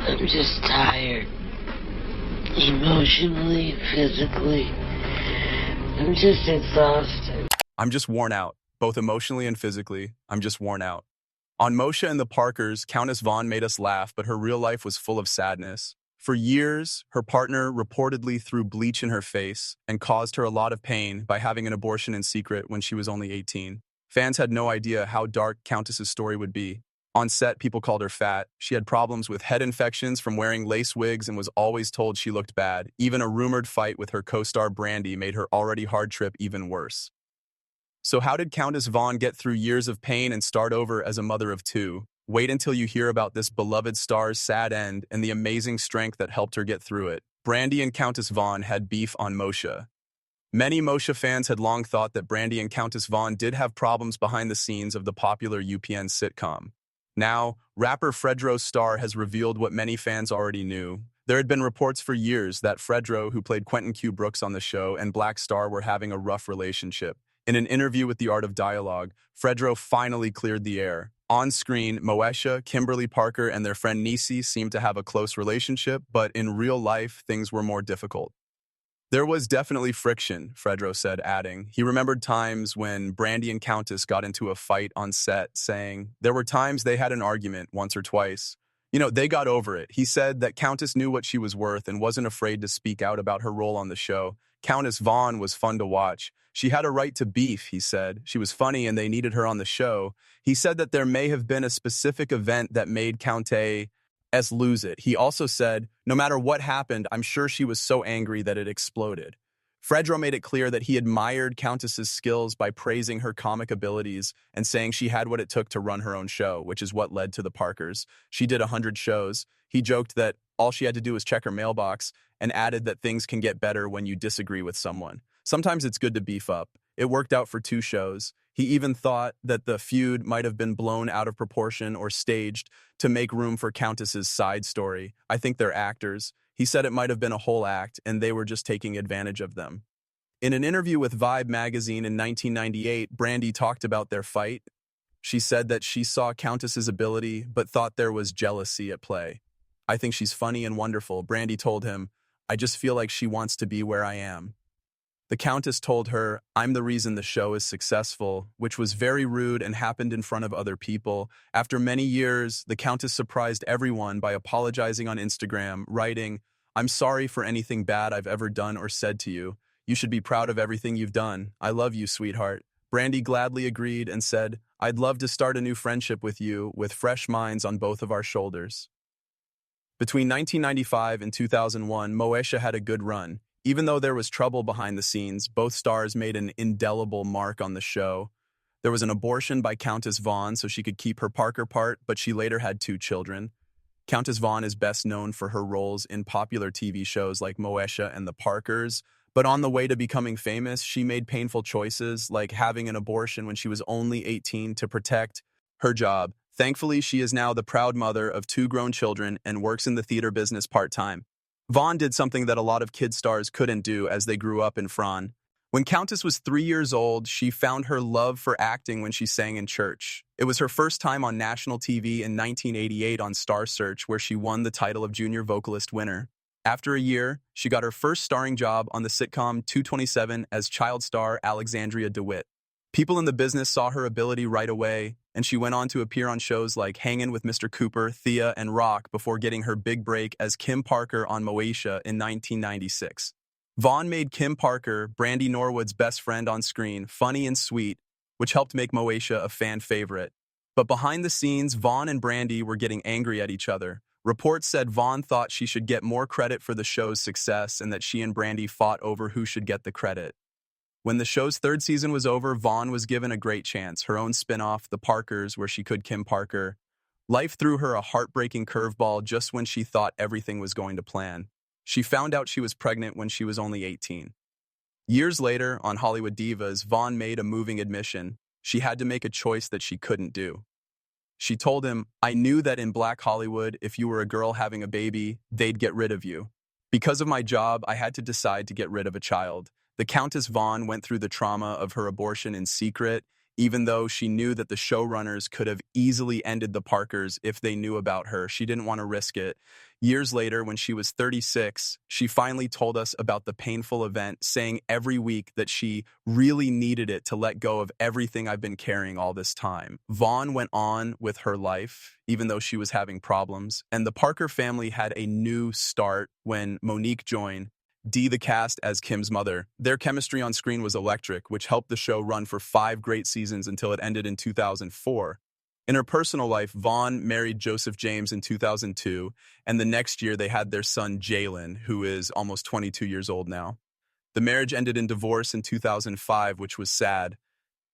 I'm just tired. Emotionally, physically. I'm just exhausted. I'm just worn out, both emotionally and physically. I'm just worn out. On Moshe and the Parkers, Countess Vaughn made us laugh, but her real life was full of sadness. For years, her partner reportedly threw bleach in her face and caused her a lot of pain by having an abortion in secret when she was only 18. Fans had no idea how dark Countess's story would be. On set, people called her fat. She had problems with head infections from wearing lace wigs and was always told she looked bad. Even a rumored fight with her co-star Brandy made her already hard trip even worse. So how did Countess Vaughn get through years of pain and start over as a mother of two? Wait until you hear about this beloved star's sad end and the amazing strength that helped her get through it. Brandy and Countess Vaughn had beef on Moshe. Many Moshe fans had long thought that Brandy and Countess Vaughn did have problems behind the scenes of the popular UPN sitcom. Now, rapper Fredro Starr has revealed what many fans already knew. There had been reports for years that Fredro, who played Quentin Q. Brooks on the show, and Black Star were having a rough relationship. In an interview with The Art of Dialogue, Fredro finally cleared the air. On screen, Moesha, Kimberly Parker, and their friend Nisi seemed to have a close relationship, but in real life, things were more difficult. There was definitely friction, Fredro said, adding. He remembered times when Brandy and Countess got into a fight on set, saying, there were times they had an argument once or twice. They got over it. He said that Countess knew what she was worth and wasn't afraid to speak out about her role on the show. Countess Vaughn was fun to watch. She had a right to beef, he said. She was funny and they needed her on the show. He said that there may have been a specific event that made Countess lose it. He also said, no matter what happened, I'm sure she was so angry that it exploded. Fredro made it clear that he admired Countess's skills by praising her comic abilities and saying she had what it took to run her own show, which is what led to the Parkers. She did 100 shows. He joked that all she had to do was check her mailbox and added that things can get better when you disagree with someone. Sometimes it's good to beef up. It worked out for 2 shows. He even thought that the feud might have been blown out of proportion or staged to make room for Countess's side story. I think they're actors. He said it might have been a whole act, and they were just taking advantage of them. In an interview with Vibe magazine in 1998, Brandy talked about their fight. She said that she saw Countess's ability, but thought there was jealousy at play. I think she's funny and wonderful, Brandy told him. I just feel like she wants to be where I am. The Countess told her, I'm the reason the show is successful, which was very rude and happened in front of other people. After many years, the Countess surprised everyone by apologizing on Instagram, writing, I'm sorry for anything bad I've ever done or said to you. You should be proud of everything you've done. I love you, sweetheart. Brandy gladly agreed and said, I'd love to start a new friendship with you, with fresh minds on both of our shoulders. Between 1995 and 2001, Moesha had a good run. Even though there was trouble behind the scenes, both stars made an indelible mark on the show. There was an abortion by Countess Vaughn so she could keep her Parker part, but she later had 2 children. Countess Vaughn is best known for her roles in popular TV shows like Moesha and the Parkers, but on the way to becoming famous, she made painful choices, like having an abortion when she was only 18 to protect her job. Thankfully, she is now the proud mother of 2 grown children and works in the theater business part-time. Vaughn did something that a lot of kid stars couldn't do as they grew up in Fran. When Countess was 3 years old, she found her love for acting when she sang in church. It was her first time on national TV in 1988 on Star Search, where she won the title of Junior Vocalist Winner. After a year, she got her first starring job on the sitcom 227 as child star Alexandria DeWitt. People in the business saw her ability right away, and she went on to appear on shows like Hangin' with Mr. Cooper, Thea, and Rock before getting her big break as Kim Parker on Moesha in 1996. Vaughn made Kim Parker, Brandy Norwood's best friend on screen, funny and sweet, which helped make Moesha a fan favorite. But behind the scenes, Vaughn and Brandy were getting angry at each other. Reports said Vaughn thought she should get more credit for the show's success and that she and Brandy fought over who should get the credit. When the show's 3rd season was over, Vaughn was given a great chance, her own spin-off, The Parkers, where she could Kim Parker. Life threw her a heartbreaking curveball just when she thought everything was going to plan. She found out she was pregnant when she was only 18. Years later, on Hollywood Divas, Vaughn made a moving admission. She had to make a choice that she couldn't do. She told him, I knew that in Black Hollywood, if you were a girl having a baby, they'd get rid of you. Because of my job, I had to decide to get rid of a child. The Countess Vaughn went through the trauma of her abortion in secret, Even though she knew that the showrunners could have easily ended the Parkers if they knew about her, she didn't want to risk it. Years later, when she was 36, she finally told us about the painful event, saying every week that she really needed it to let go of everything I've been carrying all this time. Vaughn went on with her life, even though she was having problems, and the Parker family had a new start when Monique joined the cast as Kim's mother. Their chemistry on screen was electric, which helped the show run for 5 great seasons until it ended in 2004. In her personal life, Vaughn married Joseph James in 2002, and the next year they had their son Jalen, who is almost 22 years old now. The marriage ended in divorce in 2005, which was sad.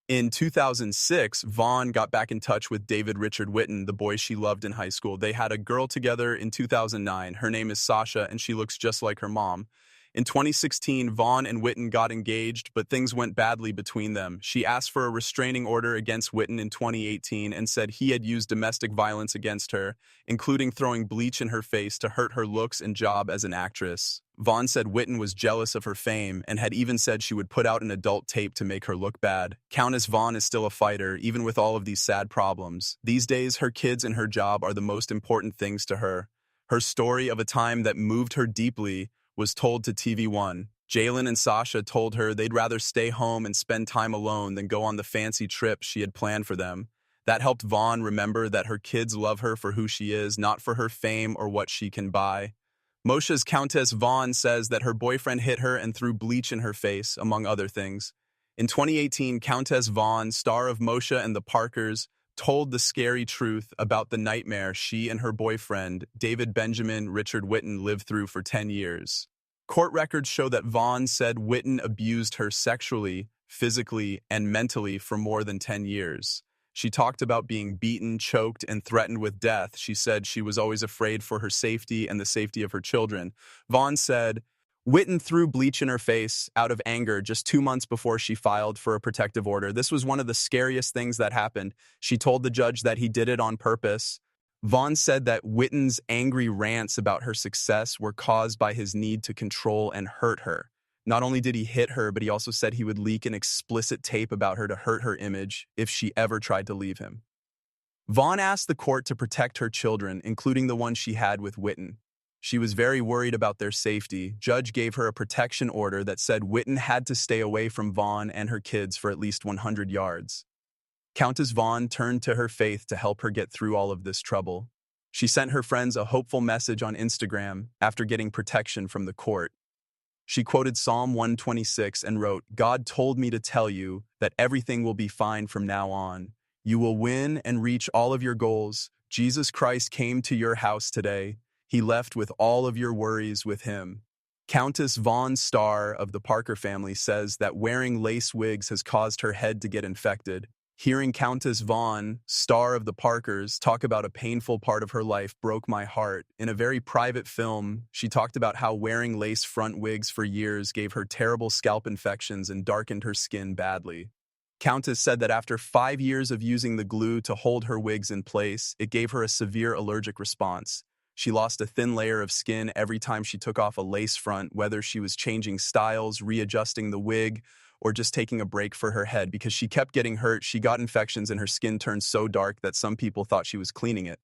In 2006, Vaughn got back in touch with David Richard Whitten, the boy she loved in high school. They had a girl together in 2009. Her name is Sasha, and she looks just like her mom. In 2016, Vaughn and Whitten got engaged, but things went badly between them. She asked for a restraining order against Whitten in 2018 and said he had used domestic violence against her, including throwing bleach in her face to hurt her looks and job as an actress. Vaughn said Whitten was jealous of her fame and had even said she would put out an adult tape to make her look bad. Countess Vaughn is still a fighter, even with all of these sad problems. These days, her kids and her job are the most important things to her. Her story of a time that moved her deeply was told to TV1. Jalen and Sasha told her they'd rather stay home and spend time alone than go on the fancy trip she had planned for them. That helped Vaughn remember that her kids love her for who she is, not for her fame or what she can buy. Moshe's Countess Vaughn says that her boyfriend hit her and threw bleach in her face, among other things. In 2018, Countess Vaughn, star of Moshe and the Parkers, told the scary truth about the nightmare she and her boyfriend, David Benjamin Richard Whitten, lived through for 10 years. Court records show that Vaughn said Whitten abused her sexually, physically, and mentally for more than 10 years. She talked about being beaten, choked, and threatened with death. She said she was always afraid for her safety and the safety of her children. Vaughn said, Whitten threw bleach in her face out of anger just 2 months before she filed for a protective order. This was one of the scariest things that happened. She told the judge that he did it on purpose. Vaughn said that Whitten's angry rants about her success were caused by his need to control and hurt her. Not only did he hit her, but he also said he would leak an explicit tape about her to hurt her image if she ever tried to leave him. Vaughn asked the court to protect her children, including the one she had with Whitten. She was very worried about their safety. Judge gave her a protection order that said Whitten had to stay away from Vaughn and her kids for at least 100 yards. Countess Vaughn turned to her faith to help her get through all of this trouble. She sent her friends a hopeful message on Instagram after getting protection from the court. She quoted Psalm 126 and wrote, "God told me to tell you that everything will be fine from now on. You will win and reach all of your goals. Jesus Christ came to your house today. He left with all of your worries with him." Countess Vaughn, star of the Parker family, says that wearing lace wigs has caused her head to get infected. Hearing Countess Vaughn, star of the Parkers, talk about a painful part of her life broke my heart. In a very private film, she talked about how wearing lace front wigs for years gave her terrible scalp infections and darkened her skin badly. Countess said that after 5 years of using the glue to hold her wigs in place, it gave her a severe allergic response. She lost a thin layer of skin every time she took off a lace front, whether she was changing styles, readjusting the wig, or just taking a break for her head. Because she kept getting hurt, she got infections and her skin turned so dark that some people thought she was cleaning it.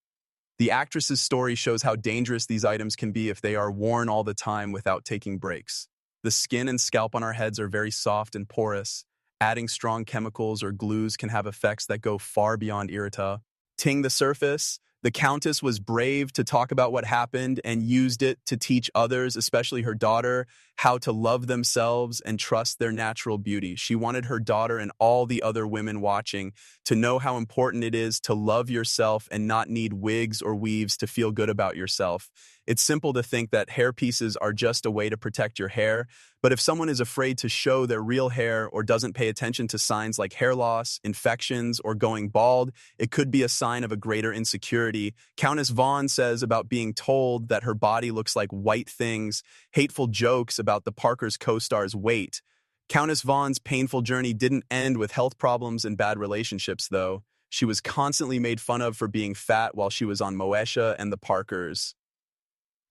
The actress's story shows how dangerous these items can be if they are worn all the time without taking breaks. The skin and scalp on our heads are very soft and porous. Adding strong chemicals or glues can have effects that go far beyond irritating the surface. The Countess was brave to talk about what happened and used it to teach others, especially her daughter, how to love themselves and trust their natural beauty. She wanted her daughter and all the other women watching to know how important it is to love yourself and not need wigs or weaves to feel good about yourself. It's simple to think that hair pieces are just a way to protect your hair, but if someone is afraid to show their real hair or doesn't pay attention to signs like hair loss, infections, or going bald, it could be a sign of a greater insecurity. Countess Vaughn says about being told that her body looks like white things, hateful jokes about the Parkers co-star's weight. Countess Vaughn's painful journey didn't end with health problems and bad relationships, though. She was constantly made fun of for being fat while she was on Moesha and the Parkers.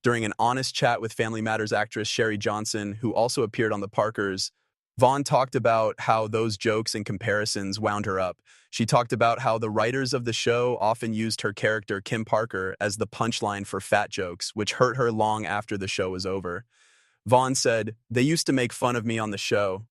During an honest chat with Family Matters actress Sherry Johnson, who also appeared on the Parkers, Vaughn talked about how those jokes and comparisons wound her up. She talked about how the writers of the show often used her character, Kim Parker, as the punchline for fat jokes, which hurt her long after the show was over. Vaughn said, "They used to make fun of me on the show.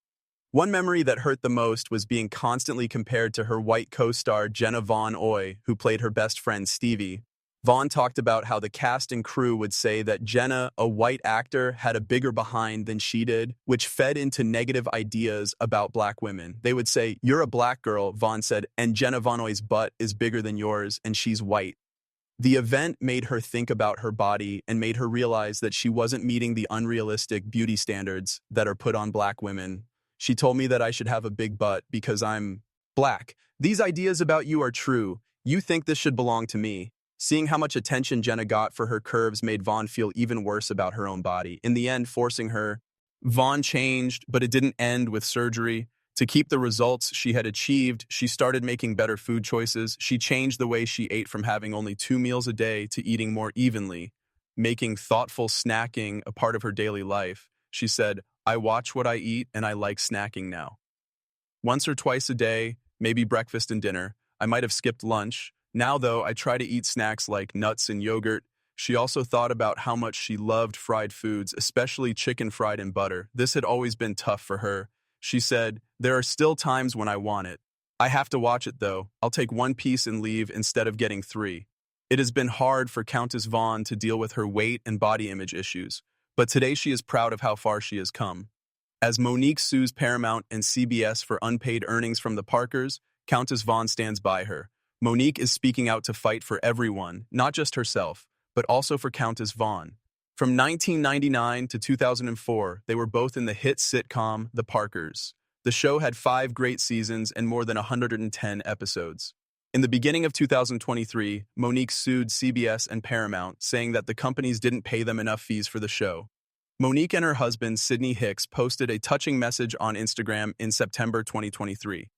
One memory that hurt the most was being constantly compared to her white co-star Jenna Vaughn Oy, who played her best friend Stevie. Vaughn talked about how the cast and crew would say that Jenna, a white actor, had a bigger behind than she did, which fed into negative ideas about black women. They would say, "You're a black girl," Vaughn said, "and Jenna Von Oy's butt is bigger than yours, and she's white." The event made her think about her body and made her realize that she wasn't meeting the unrealistic beauty standards that are put on black women. She told me that I should have a big butt because I'm black. "These ideas about you are true. You think this should belong to me." Seeing how much attention Jenna got for her curves made Vaughn feel even worse about her own body, in the end forcing her. Vaughn changed, but it didn't end with surgery. To keep the results she had achieved, she started making better food choices. She changed the way she ate from having only 2 meals a day to eating more evenly, making thoughtful snacking a part of her daily life. She said, "I watch what I eat and I like snacking now. Once or twice a day, maybe breakfast and dinner. I might have skipped lunch. Now, though, I try to eat snacks like nuts and yogurt." She also thought about how much she loved fried foods, especially chicken fried in butter. This had always been tough for her. She said, "There are still times when I want it. I have to watch it, though. I'll take one piece and leave instead of getting three." It has been hard for Countess Vaughn to deal with her weight and body image issues, but today she is proud of how far she has come. As Monique sues Paramount and CBS for unpaid earnings from the Parkers, Countess Vaughn stands by her. Monique is speaking out to fight for everyone, not just herself, but also for Countess Vaughn. From 1999 to 2004, they were both in the hit sitcom The Parkers. The show had 5 great seasons and more than 110 episodes. In the beginning of 2023, Monique sued CBS and Paramount, saying that the companies didn't pay them enough fees for the show. Monique and her husband, Sidney Hicks, posted a touching message on Instagram in September 2023.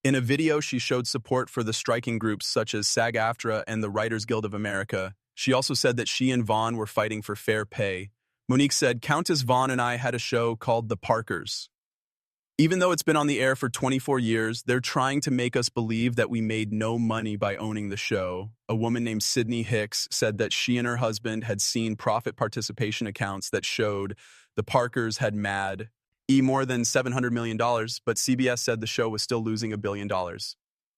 In a video, she showed support for the striking groups such as SAG-AFTRA and the Writers Guild of America. She also said that she and Vaughn were fighting for fair pay. Monique said, "Countess Vaughn and I had a show called The Parkers. Even though it's been on the air for 24 years, they're trying to make us believe that we made no money by owning the show." A woman named Sidney Hicks said that she and her husband had seen profit participation accounts that showed the Parkers had made more than $700 million, but CBS said the show was still losing $1 billion.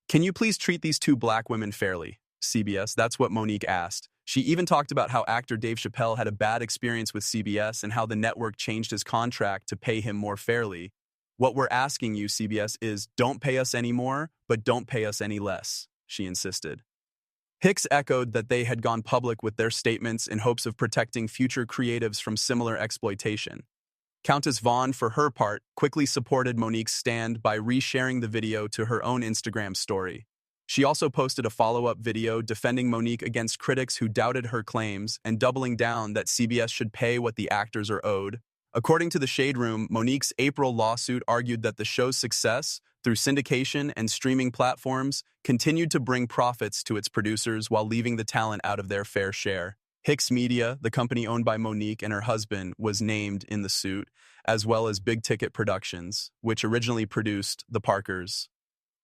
"Can you please treat these two black women fairly, CBS?" That's what Monique asked. She even talked about how actor Dave Chappelle had a bad experience with CBS and how the network changed his contract to pay him more fairly. "What we're asking you, CBS, is don't pay us any more, but don't pay us any less," she insisted. Hicks echoed that they had gone public with their statements in hopes of protecting future creatives from similar exploitation. Countess Vaughn, for her part, quickly supported Monique's stand by resharing the video to her own Instagram story. She also posted a follow-up video defending Monique against critics who doubted her claims and doubling down that CBS should pay what the actors are owed. According to the Shade Room, Monique's April lawsuit argued that the show's success, through syndication and streaming platforms, continued to bring profits to its producers while leaving the talent out of their fair share. Hicks Media, the company owned by Monique and her husband, was named in the suit, as well as Big Ticket Productions, which originally produced The Parkers.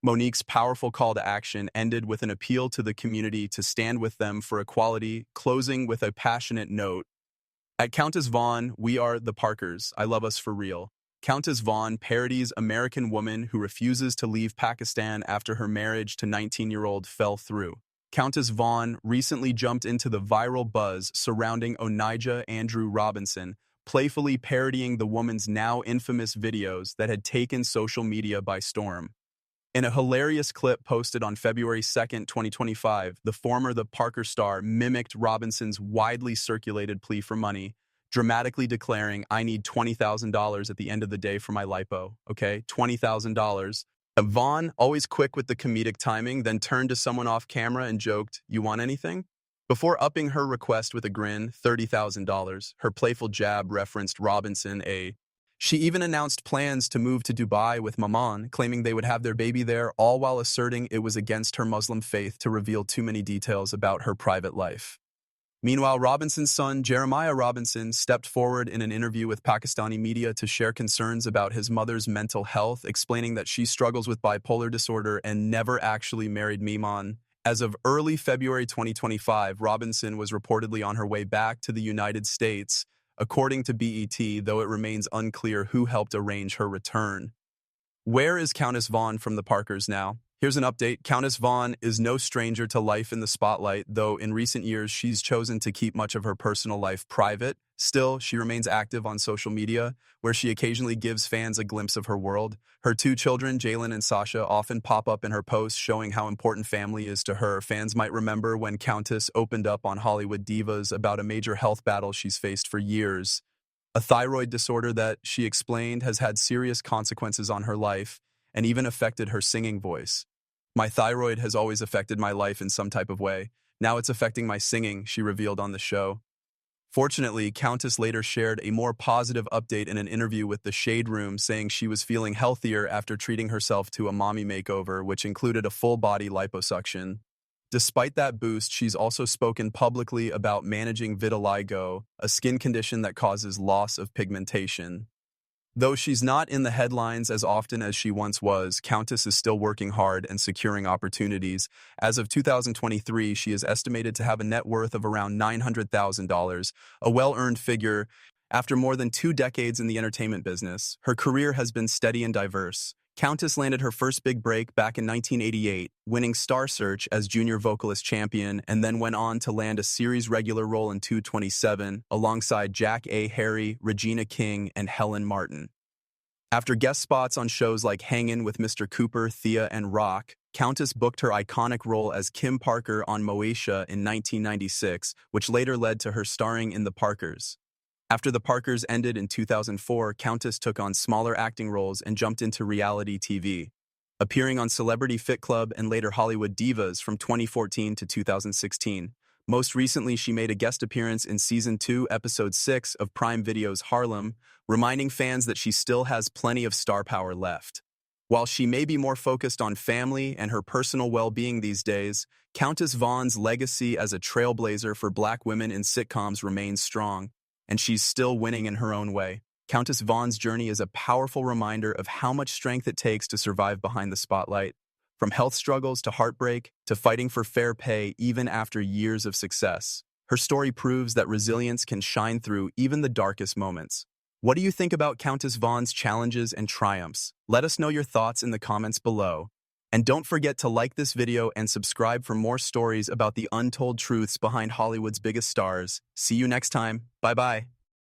Monique's powerful call to action ended with an appeal to the community to stand with them for equality, closing with a passionate note. "At Countess Vaughn, we are the Parkers. I love us for real." Countess Vaughn parodies American woman who refuses to leave Pakistan after her marriage to 19-year-old fell through. Countess Vaughn recently jumped into the viral buzz surrounding Onijah Andrew Robinson, playfully parodying the woman's now infamous videos that had taken social media by storm. In a hilarious clip posted on February 2nd, 2025, the former The Parker star mimicked Robinson's widely circulated plea for money, dramatically declaring, "I need $20,000 at the end of the day for my lipo, okay? $20,000. Vaughn, always quick with the comedic timing, then turned to someone off camera and joked, "You want anything?" Before upping her request with a grin, $30,000, her playful jab referenced Robinson, She even announced plans to move to Dubai with Maman, claiming they would have their baby there, all while asserting it was against her Muslim faith to reveal too many details about her private life. Meanwhile, Robinson's son, Jeremiah Robinson, stepped forward in an interview with Pakistani media to share concerns about his mother's mental health, explaining that she struggles with bipolar disorder and never actually married Miman. As of early February 2025, Robinson was reportedly on her way back to the United States, according to BET, though it remains unclear who helped arrange her return. Where is Countess Vaughn from the Parkers now? Here's an update. Countess Vaughn is no stranger to life in the spotlight, though in recent years she's chosen to keep much of her personal life private. Still, she remains active on social media, where she occasionally gives fans a glimpse of her world. Her two children, Jalen and Sasha, often pop up in her posts showing how important family is to her. Fans might remember when Countess opened up on Hollywood Divas about a major health battle she's faced for years. A thyroid disorder that, she explained, has had serious consequences on her life and even affected her singing voice. My thyroid has always affected my life in some type of way. Now it's affecting my singing, she revealed on the show. Fortunately, Countess later shared a more positive update in an interview with The Shade Room, saying she was feeling healthier after treating herself to a mommy makeover, which included a full-body liposuction. Despite that boost, she's also spoken publicly about managing vitiligo, a skin condition that causes loss of pigmentation. Though she's not in the headlines as often as she once was, Countess is still working hard and securing opportunities. As of 2023, she is estimated to have a net worth of around $900,000, a well-earned figure. After more than 2 decades in the entertainment business, her career has been steady and diverse. Countess landed her first big break back in 1988, winning Star Search as junior vocalist champion, and then went on to land a series regular role in 227, alongside Jack A. Harry, Regina King, and Helen Martin. After guest spots on shows like Hangin' with Mr. Cooper, Thea, and Rock, Countess booked her iconic role as Kim Parker on Moesha in 1996, which later led to her starring in The Parkers. After The Parkers ended in 2004, Countess took on smaller acting roles and jumped into reality TV, appearing on Celebrity Fit Club and later Hollywood Divas from 2014 to 2016. Most recently, she made a guest appearance in Season 2, Episode 6 of Prime Video's Harlem, reminding fans that she still has plenty of star power left. While she may be more focused on family and her personal well-being these days, Countess Vaughn's legacy as a trailblazer for Black women in sitcoms remains strong, and she's still winning in her own way. Countess Vaughn's journey is a powerful reminder of how much strength it takes to survive behind the spotlight. From health struggles to heartbreak to fighting for fair pay even after years of success, her story proves that resilience can shine through even the darkest moments. What do you think about Countess Vaughn's challenges and triumphs? Let us know your thoughts in the comments below. And don't forget to like this video and subscribe for more stories about the untold truths behind Hollywood's biggest stars. See you next time. Bye-bye.